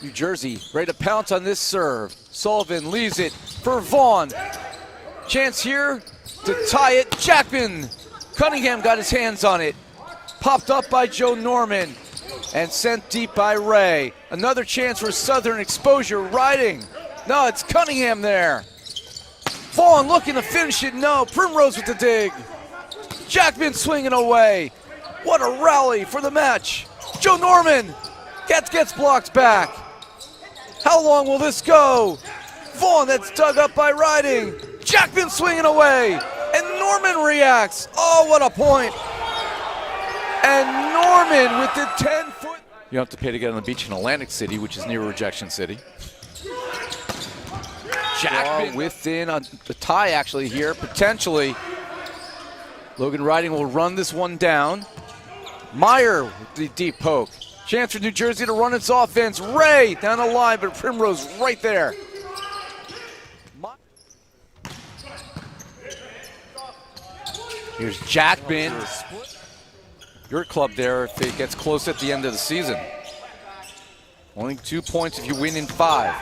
New Jersey ready to pounce on this serve. Sullivan leaves it for Vaughn. Chance here to tie it. Jackman. Cunningham got his hands on it. Popped up by Joe Norman and sent deep by Ray. Another chance for Southern exposure. Riding. No, it's Cunningham there. Vaughn looking to finish it. No. Primrose with the dig. Jackman swinging away. What a rally for the match. Joe Norman gets blocked back. How long will this go? Vaughn, that's dug up by Riding. Jackman swinging away. And Norman reacts. Oh, what a point. And Norman with the 10-foot. You don't have to pay to get on the beach in Atlantic City, which is near Rejection City. Jackman within the tie actually here, potentially. Logan Riding will run this one down. Meyer with the deep poke. Chance for New Jersey to run its offense. Ray down the line, but Primrose right there. Here's Jackman. Your club there if it gets close at the end of the season. Only 2 points if you win in 5.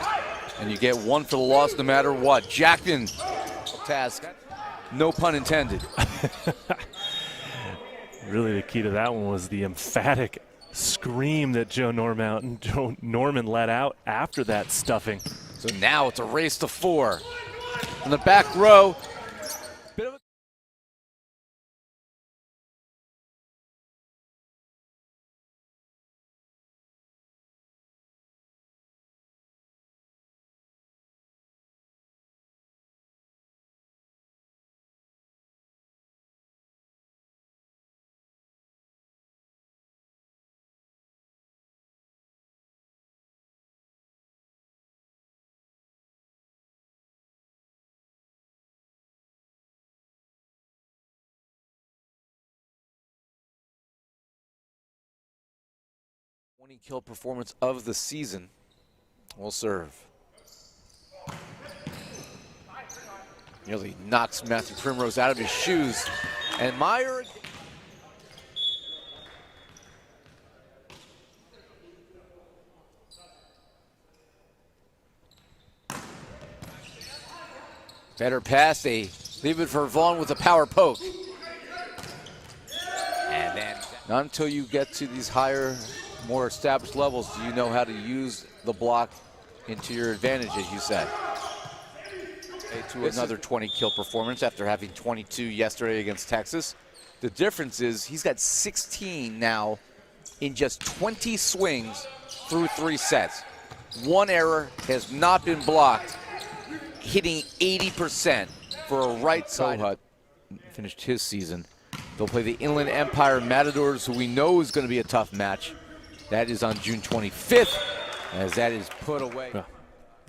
And you get 1 for the loss no matter what. Jackman, task. No pun intended. Really the key to that one was the emphatic scream that Joe Norman let out after that stuffing. So now it's a race to 4. In the back row. Kill performance of the season will serve. Nearly knocks Matthew Primrose out of his shoes. And Meyer. Better pass. They leave it for Vaughn with a power poke. And then not until you get to these higher, more established levels do you know how to use the block into your advantage, as you said. To another 20 kill performance after having 22 yesterday against Texas. The difference is he's got 16 now in just 20 swings through 3 sets. 1 error has not been blocked, hitting 80% for a right side. Kohut finished his season. They'll play the Inland Empire Matadors, who we know is going to be a tough match. That is on June 25th, as that is put away. Well,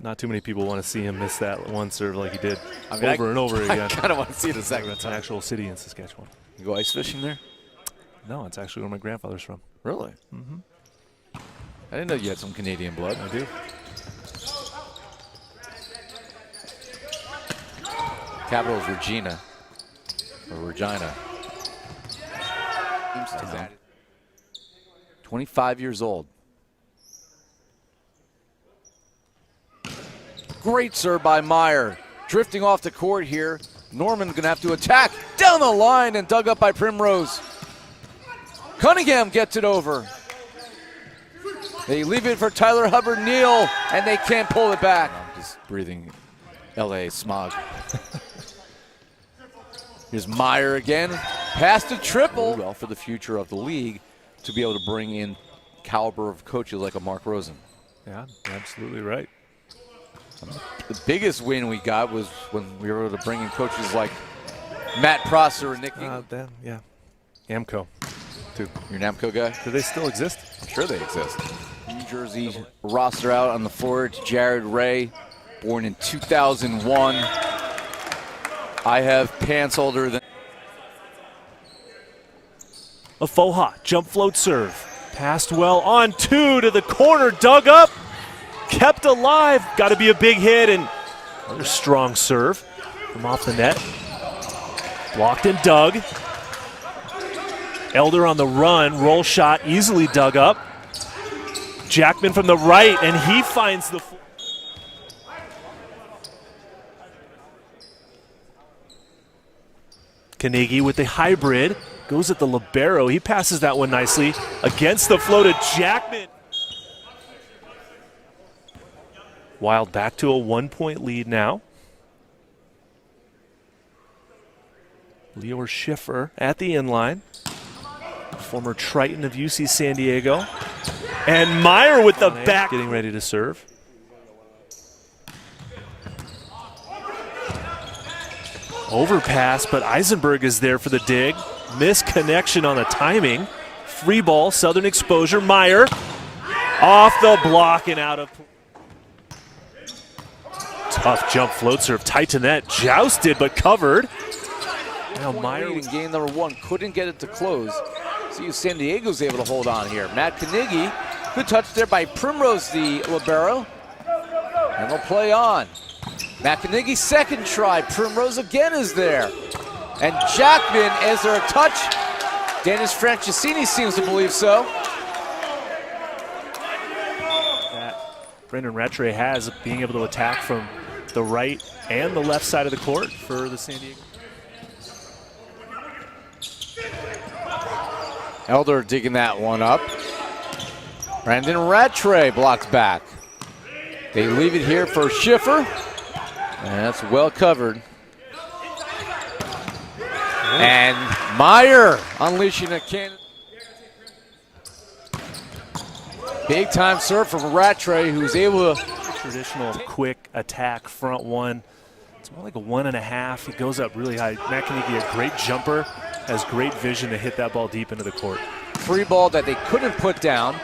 not too many people want to see him miss that one serve like he did over and over again. I kind of want to see it a second time. It's an actual city in Saskatchewan. You go ice fishing there? No, it's actually where my grandfather's from. Really? Mm-hmm. I didn't know you had some Canadian blood. I do. Capital is Regina, or Regina. 25 years old. Great serve by Meyer. Drifting off the court here. Norman's going to have to attack down the line and dug up by Primrose. Cunningham gets it over. They leave it for Tyler Hubbard-Neal, and they can't pull it back. I'm just breathing LA smog. Here's Meyer again. Past a triple. Well, for the future of the league to be able to bring in caliber of coaches like a Mark Rosen. Yeah, absolutely right. The biggest win we got was when we were able to bring in coaches like Matt Prosser and Nick. Yeah, Amco, too. You're an Amco guy? Do they still exist? I'm sure they exist. New Jersey roster out on the floor. It's Jared Ray, born in 2001. I have pants older than. A faux hot jump float serve. Passed well on 2 to the corner, dug up, kept alive. Got to be a big hit, and another strong serve from off the net. Blocked and dug. Elder on the run, roll shot easily dug up. Jackman from the right, and he finds the floor. Carnegie with the hybrid, goes at the libero. He passes that one nicely against the flow to Jackman. Wild back to a 1-point lead now. Lior Schiffer at the inline. Former Triton of UC San Diego. And Meyer with the back. Getting ready to serve. Overpass, but Eisenberg is there for the dig. Misconnection on the timing. Free ball, Southern Exposure. Meyer off the block and out of. Tough jump float serve, tight to net. Jousted but covered. Now Meyer in game number 1 couldn't get it to close. See if San Diego's able to hold on here. Matt Carnegie, good touch there by Primrose, the libero. And they'll play on. Matt Carnegie, second try. Primrose again is there. And Jackman, is there a touch? Dennis Francisini seems to believe so. That Brendan Rattray has being able to attack from the right and the left side of the court for the San Diego. Elder digging that one up. Brandon Rattray blocks back. They leave it here for Schiffer. And that's well covered. And Meyer unleashing a cannon. Big time serve from Rattray, who's able to. Traditional quick attack front one. It's more like a 1.5. He goes up really high. Matt Carnegie, a great jumper, has great vision to hit that ball deep into the court. Free ball that they couldn't put down.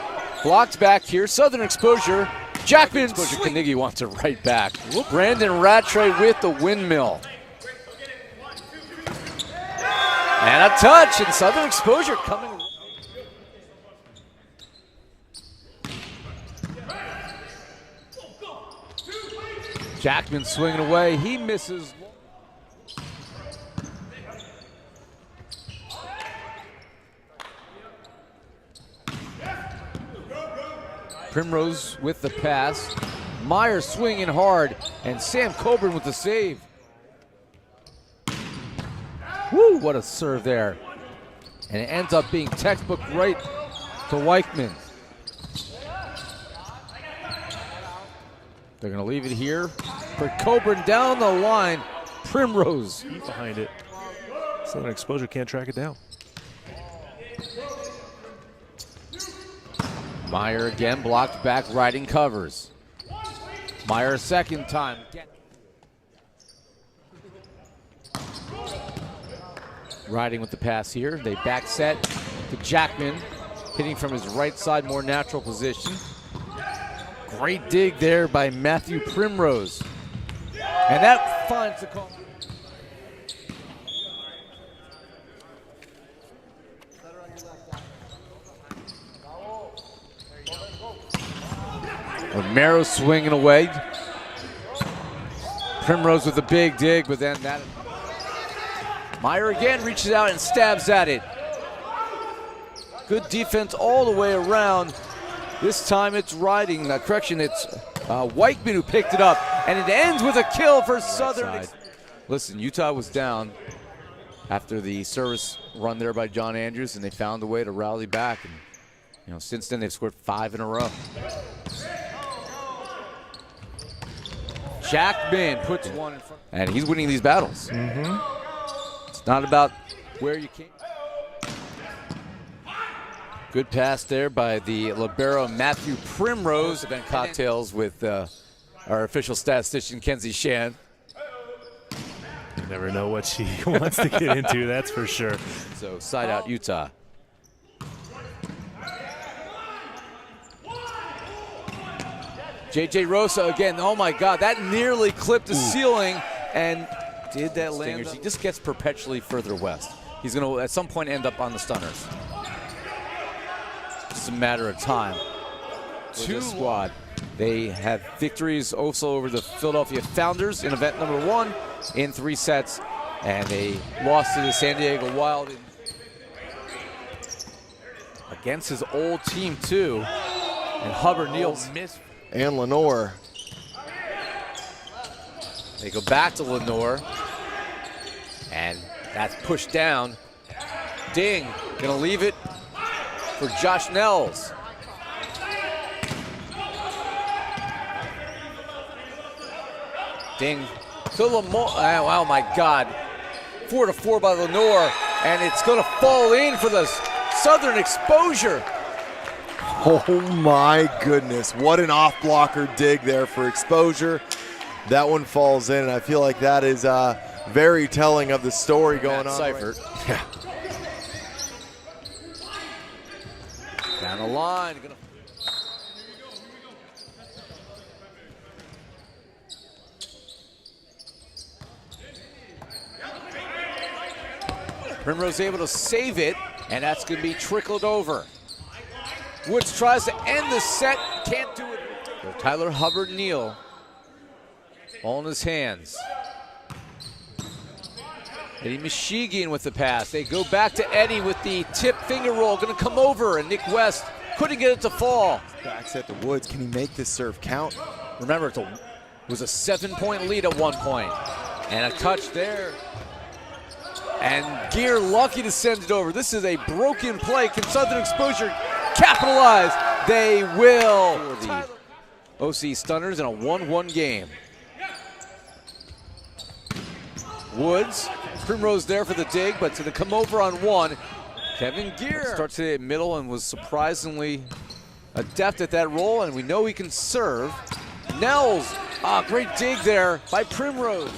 Blocked back here. Southern Exposure. Jackman. Exposure. Carnegie wants it right back. Brandon Rattray with the windmill. And a touch, and Southern Exposure coming. Jackman swinging away. He misses. Primrose with the pass. Meyer swinging hard, and Sam Coburn with the save. Woo, what a serve there. And it ends up being textbook right to Weichman. They're going to leave it here for Coburn down the line. Primrose behind it. Southern Exposure can't track it down. Meyer again blocked back, riding covers. Meyer second time. Riding with the pass here. They back set to Jackman, hitting from his right side, more natural position. Great dig there by Matthew Primrose. And that finds the call. Romero swinging away. Primrose with a big dig, but then that. Meyer again reaches out and stabs at it. Good defense all the way around. This time it's riding. Correction, it's Weichman who picked it up. And it ends with a kill for Southern. Listen, Utah was down after the service run there by John Andrews, and they found a way to rally back. And since then they've scored 5 in a row. Jackman puts one in front. And he's winning these battles. It's not about where you came. Good pass there by the libero Matthew Primrose. Event cocktails with our official statistician Kenzie Shan. You never know what she wants to get into, that's for sure. So side out Utah. JJ Rosa again. Oh my God, that nearly clipped the ceiling, and did that land? He just gets perpetually further west. He's going to at some point end up on the stunners. It's a matter of time. Two squad. They have victories also over the Philadelphia Founders in event number 1 in 3 sets, and they lost to the San Diego Wild against his old team too. And Hubbard Neal missed. And Lenore. They go back to Lenore. And that's pushed down. Ding, gonna leave it for Josh Nels. Ding to Lamore. Oh my God. 4-4 by Lenore. And it's gonna fall in for the Southern Exposure. Oh my goodness, what an off-blocker dig there for Exposure. That one falls in, and I feel like that is very telling of the story going on. Seifert. Right. Yeah. Down the line. Primrose able to save it, and that's going to be trickled over. Woods tries to end the set, can't do it. So Tyler Hubbard Neal, all in his hands. Eddie Michigan with the pass. They go back to Eddie with the tip finger roll, going to come over, and Nick West couldn't get it to fall. Backs at the Woods. Can he make this serve count? Remember, it was a 7-point lead at one point, and a touch there. And Gear lucky to send it over. This is a broken play. Can Southern Exposure capitalize? They will. For the OC Stunners in a 1-1 game. Woods, Primrose there for the dig, but to come over on one. Kevin Gear starts today at middle and was surprisingly adept at that role, and we know he can serve. Nels, great dig there by Primrose.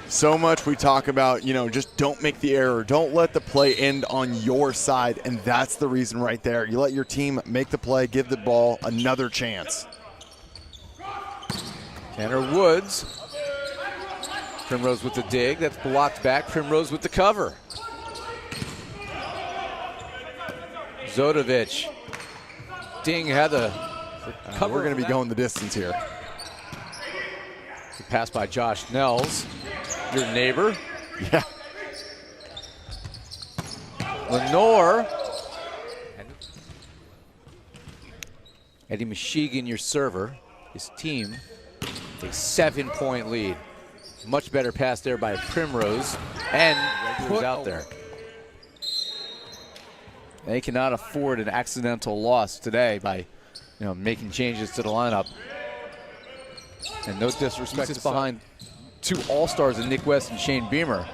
So much we talk about, just don't make the error. Don't let the play end on your side, and that's the reason right there. You let your team make the play, give the ball another chance. Tanner Woods. Primrose with the dig, that's blocked back. Primrose with the cover. Zodovich. Ding had the cover. We're going to be going the distance here. The pass by Josh Nels, your neighbor. Yeah. Lenore. Eddie Michigan, your server. His team, a 7-point lead. Much better pass there by Primrose, and put out there. They cannot afford an accidental loss today by, making changes to the lineup. And no disrespect, it's behind two all-stars in Nick West and Shane Beamer.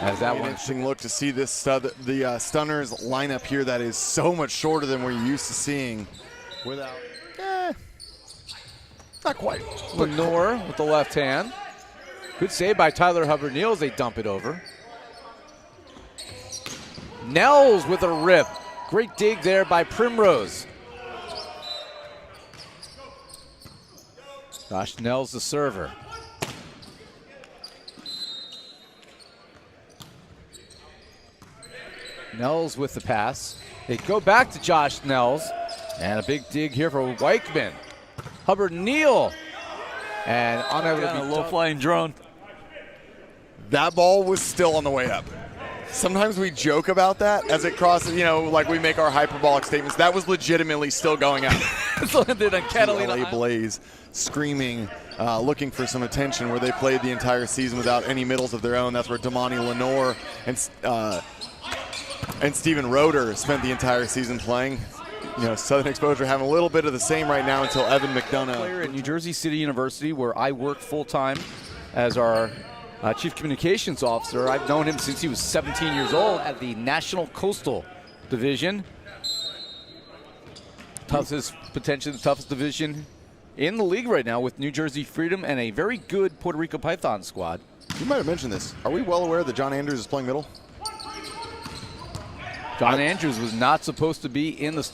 As that one, interesting look to see this the Stunners lineup here that is so much shorter than we're used to seeing. Without. Not quite. Lenore with the left hand. Good save by Tyler Hubbard Neal as they dump it over. Nels with a rip. Great dig there by Primrose. Josh Nels the server. Nels with the pass. They go back to Josh Nels. And a big dig here for Weichman. Hubbard Neal, and unable to be a low-flying drone. That ball was still on the way up. Sometimes we joke about that as it crosses, like we make our hyperbolic statements. That was legitimately still going up. LA Blaze screaming, looking for some attention where they played the entire season without any middles of their own. That's where Damani Lenore and Steven Roeder spent the entire season playing. Southern Exposure having a little bit of the same right now until Evan McDonough. Player at New Jersey City University, where I work full-time as our Chief Communications Officer. I've known him since he was 17 years old at the National Coastal Division. Potentially the toughest division in the league right now, with New Jersey Freedom and a very good Puerto Rico Python squad. You might have mentioned this. Are we well aware that John Andrews is playing middle? John Andrews was not supposed to be in the start.